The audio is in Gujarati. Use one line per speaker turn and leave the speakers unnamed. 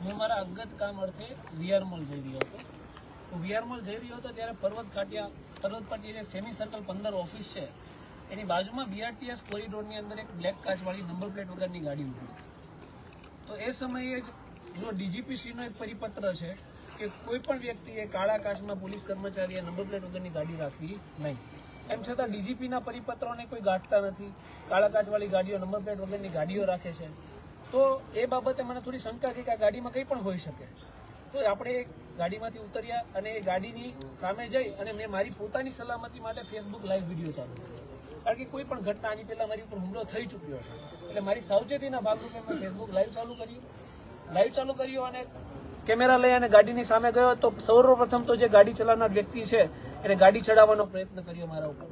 હું મારા અંગત કામ અર્થે વીઆર મોલ જઈ રહ્યો હતો. વીઆર મોલ જઈ રહ્યો હતો ત્યારે પર્વત પાટી જે સેમી સર્કલ 15 ઓફિસ છે એની બાજુમાં બીઆરટીએસ કોરિડોરની અંદર એક બ્લેક કાચવાળી નંબર પ્લેટ વગરની ગાડી ઊભી. તો એ સમયે જ જો ડીજીપી શ્રીનો એક પરિપત્ર છે કે કોઈ પણ વ્યક્તિએ કાળા કાચમાં પોલીસ કર્મચારીએ નંબર પ્લેટ વગરની ગાડી રાખવી નહીં. એમ છતાં ડીજીપીના પરિપત્રોને કોઈ ગાંઠતા નથી, કાળા કાચવાળી ગાડીઓ નંબર પ્લેટ વગરની ગાડીઓ રાખે છે. તો એ બાબતે મને થોડી શંકા કે આ ગાડીમાં કંઈ પણ હોઈ શકે. તો આપણે ગાડીમાંથી ઉતર્યા અને એ ગાડીની સામે જઈ અને મેં મારી પોતાની સલામતી માટે ફેસબુક લાઈવ વિડીયો ચાલુ કર્યો. કારણ કે કોઈ પણ ઘટના આની પહેલાં મારી ઉપર હુમલો થઈ ચૂક્યો છે એટલે મારી સાવચેતીના ભાગરૂપે મેં ફેસબુક લાઈવ ચાલુ કર્યું અને કેમેરા લઈ અને ગાડીની સામે ગયો તો સૌપ્રથમ તો જે ગાડી ચલાવનાર વ્યક્તિ છે એને ગાડી ચડાવવાનો પ્રયત્ન કર્યો મારા ઉપર.